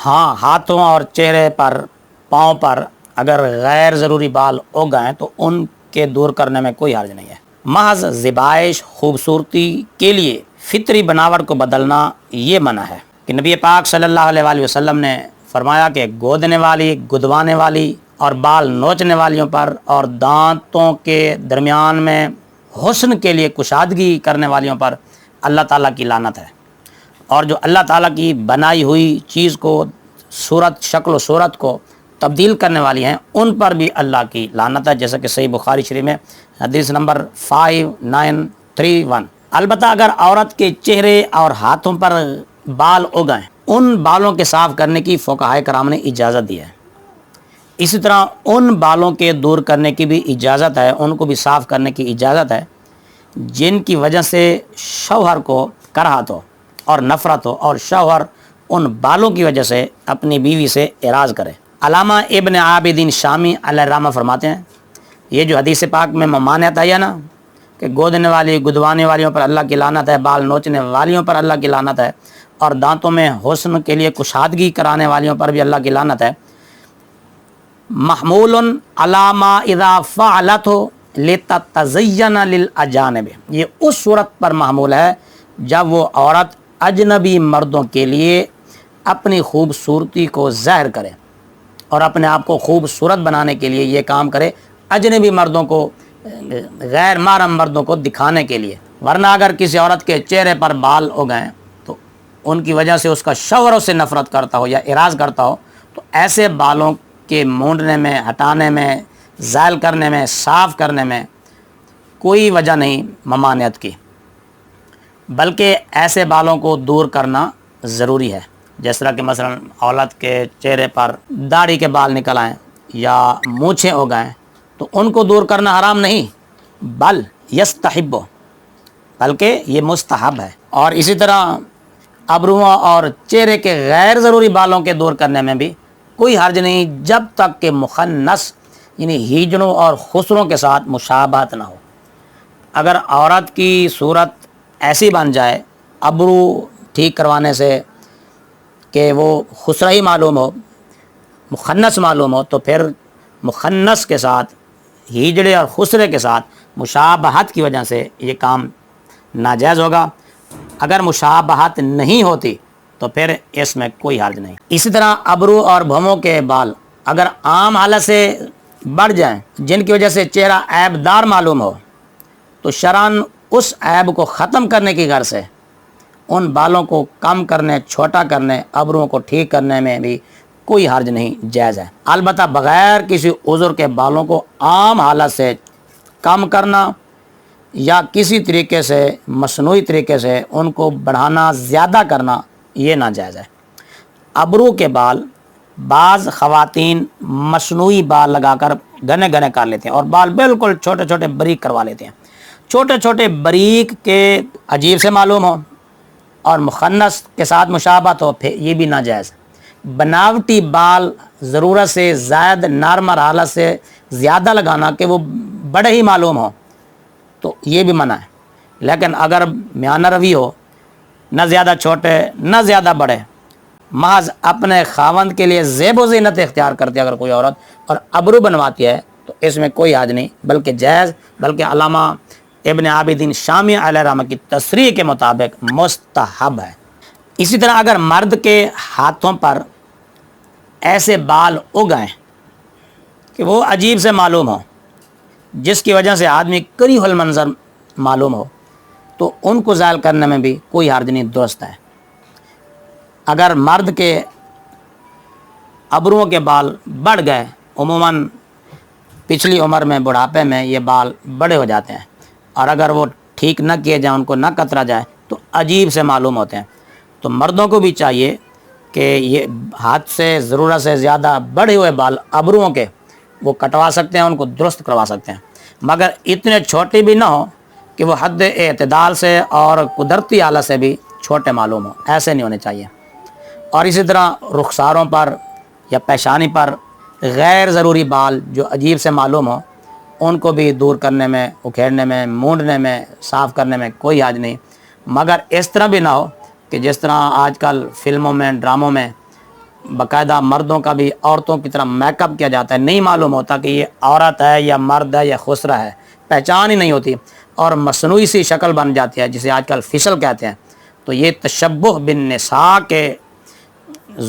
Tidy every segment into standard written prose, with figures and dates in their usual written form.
ہاں، ہاتھوں اور چہرے پر، پاؤں پر اگر غیر ضروری بال اگ گئے تو ان کے دور کرنے میں کوئی حرج نہیں ہے۔ محض زیبائش، خوبصورتی کے لیے فطری بناوٹ کو بدلنا یہ منع ہے کہ نبی پاک صلی اللہ علیہ وآلہ وسلم نے فرمایا کہ گودنے والی، گدوانے والی اور بال نوچنے والیوں پر اور دانتوں کے درمیان میں حسن کے لیے کشادگی کرنے والیوں پر اللہ تعالیٰ کی لعنت ہے، اور جو اللہ تعالیٰ کی بنائی ہوئی چیز کو، صورت، شکل و صورت کو تبدیل کرنے والی ہیں، ان پر بھی اللہ کی لعنت ہے، جیسا کہ صحیح بخاری شریف میں حدیث نمبر 5931۔ البتہ اگر عورت کے چہرے اور ہاتھوں پر بال اگائیں، ان بالوں کے صاف کرنے کی فقہائے کرام نے اجازت دی ہے۔ اسی طرح ان بالوں کے دور کرنے کی بھی اجازت ہے، ان کو بھی صاف کرنے کی اجازت ہے جن کی وجہ سے شوہر کو کراہت ہو اور نفرت ہو، اور شوہر ان بالوں کی وجہ سے اپنی بیوی سے اعراض کرے۔ علامہ ابن عابدین شامی علیہ الرحمہ فرماتے ہیں، یہ جو حدیث پاک میں ممانعت آئی ہے نا کہ گودنے والی، گدوانے والیوں پر اللہ کی لعنت ہے، بال نوچنے والیوں پر اللہ کی لعنت ہے، اور دانتوں میں حسن کے لیے کشادگی کرانے والیوں پر بھی اللہ کی لعنت ہے، محمول علی ما اذا فعلت لتتزین للاجانب، یہ اس صورت پر محمول ہے جب وہ عورت اجنبی مردوں کے لیے اپنی خوبصورتی کو ظاہر کرے اور اپنے آپ کو خوبصورت بنانے کے لیے یہ کام کرے، اجنبی مردوں کو، غیر محرم مردوں کو دکھانے کے لیے۔ ورنہ اگر کسی عورت کے چہرے پر بال اگائیں تو ان کی وجہ سے اس کا شوہر سے نفرت کرتا ہو یا اعراض کرتا ہو، تو ایسے بالوں کے مونڈنے میں، ہٹانے میں، زائل کرنے میں، صاف کرنے میں کوئی وجہ نہیں ممانعت کی، بلکہ ایسے بالوں کو دور کرنا ضروری ہے، جس طرح کہ مثلا عورت کے چہرے پر داڑھی کے بال نکل آئیں یا مونچھیں اگائیں تو ان کو دور کرنا حرام نہیں، بل یستحب، بلکہ یہ مستحب ہے۔ اور اسی طرح ابروؤں اور چہرے کے غیر ضروری بالوں کے دور کرنے میں بھی کوئی حرج نہیں، جب تک کہ مخنث یعنی ہیجڑوں اور خسروں کے ساتھ مشابہت نہ ہو۔ اگر عورت کی صورت ایسی بن جائے ابرو ٹھیک کروانے سے کہ وہ خسرہ ہی معلوم ہو، مخنث معلوم ہو، تو پھر مخنث کے ساتھ، ہیجڑے اور خسرے کے ساتھ مشابہت کی وجہ سے یہ کام ناجائز ہوگا۔ اگر مشابہت نہیں ہوتی تو پھر اس میں کوئی حرج نہیں۔ اسی طرح ابرو اور بھوموں کے بال اگر عام حالت سے بڑھ جائیں جن کی وجہ سے چہرہ عیب دار معلوم ہو، تو شرعاً اس عیب کو ختم کرنے کی غرض سے ان بالوں کو کم کرنے، چھوٹا کرنے، ابروؤں کو ٹھیک کرنے میں بھی کوئی حرج نہیں، جائز ہے۔ البتہ بغیر کسی عذر کے بالوں کو عام حالت سے کم کرنا یا کسی طریقے سے، مصنوعی طریقے سے ان کو بڑھانا، زیادہ کرنا، یہ ناجائز ہے۔ ابرو کے بال بعض خواتین مصنوعی بال لگا کر گھنے گھنے کر لیتے ہیں اور بال بالکل چھوٹے چھوٹے باریک کروا لیتے ہیں۔ چھوٹے چھوٹے باریک کے عجیب سے معلوم ہو اور مخنث کے ساتھ مشابہت ہو، پھر یہ بھی ناجائز۔ بناوٹی بال ضرورت سے زائد نارمل حالت سے زیادہ لگانا کہ وہ بڑے ہی معلوم ہو، تو یہ بھی منع ہے۔ لیکن اگر میانہ روی ہو، نہ زیادہ چھوٹے نہ زیادہ بڑے، محض اپنے خاوند کے لیے زیب و زینت اختیار کرتی ہے اگر کوئی عورت اور ابرو بنواتی ہے، تو اس میں کوئی حرج نہیں، بلکہ جائز، بلکہ علامہ ابن عابدین شامی علیہ الرحمہ کی تصریح کے مطابق مستحب ہے۔ اسی طرح اگر مرد کے ہاتھوں پر ایسے بال اگائیں کہ وہ عجیب سے معلوم ہو، جس کی وجہ سے آدمی کریہ المنظر معلوم ہو، تو ان کو زائل کرنے میں بھی کوئی حرج نہیں، درست ہے۔ اگر مرد کے ابروؤں کے بال بڑھ گئے، عموماً پچھلی عمر میں، بڑھاپے میں یہ بال بڑے ہو جاتے ہیں، اور اگر وہ ٹھیک نہ کیے جائیں، ان کو نہ کترا جائے تو عجیب سے معلوم ہوتے ہیں، تو مردوں کو بھی چاہیے کہ یہ ہاتھ سے ضرورت سے زیادہ بڑھے ہوئے بال ابروؤں کے وہ کٹوا سکتے ہیں، ان کو درست کروا سکتے ہیں، مگر اتنے چھوٹے بھی نہ ہو کہ وہ حد اعتدال سے اور قدرتی حالت سے بھی چھوٹے معلوم ہوں، ایسے نہیں ہونے چاہیے۔ اور اسی طرح رخساروں پر یا پیشانی پر غیر ضروری بال جو عجیب سے معلوم ہو، ان کو بھی دور کرنے میں، اکھیڑنے میں، مونڈنے میں، صاف کرنے میں کوئی حرج نہیں، مگر اس طرح بھی نہ ہو کہ جس طرح آج کل فلموں میں، ڈراموں میں باقاعدہ مردوں کا بھی عورتوں کی طرح میک اپ کیا جاتا ہے، نہیں معلوم ہوتا کہ یہ عورت ہے یا مرد ہے یا خسرہ ہے، پہچان ہی نہیں ہوتی، اور مصنوعی سی شکل بن جاتی ہے جسے آج کل فیشل کہتے ہیں. تو یہ تشبہ بالنساء کے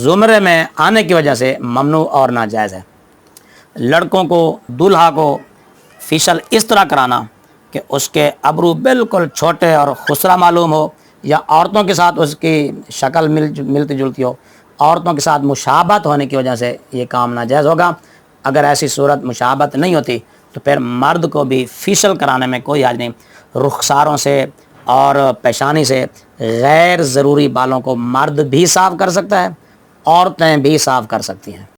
زمرے میں آنے کی وجہ سے ممنوع اور ناجائز ہے. لڑکوں کو، دولہا کو فیشل اس طرح کرانا کہ اس کے ابرو بالکل چھوٹے اور خسرہ معلوم ہو، یا عورتوں کے ساتھ اس کی شکل ملتی جلتی ہو، عورتوں کے ساتھ مشابہت ہونے کی وجہ سے یہ کام ناجائز ہوگا. اگر ایسی صورت مشابہت نہیں ہوتی تو پھر مرد کو بھی فیشل کرانے میں کوئی حرج نہیں. رخساروں سے اور پیشانی سے غیر ضروری بالوں کو مرد بھی صاف کر سکتا ہے، عورتیں بھی صاف کر سکتی ہیں.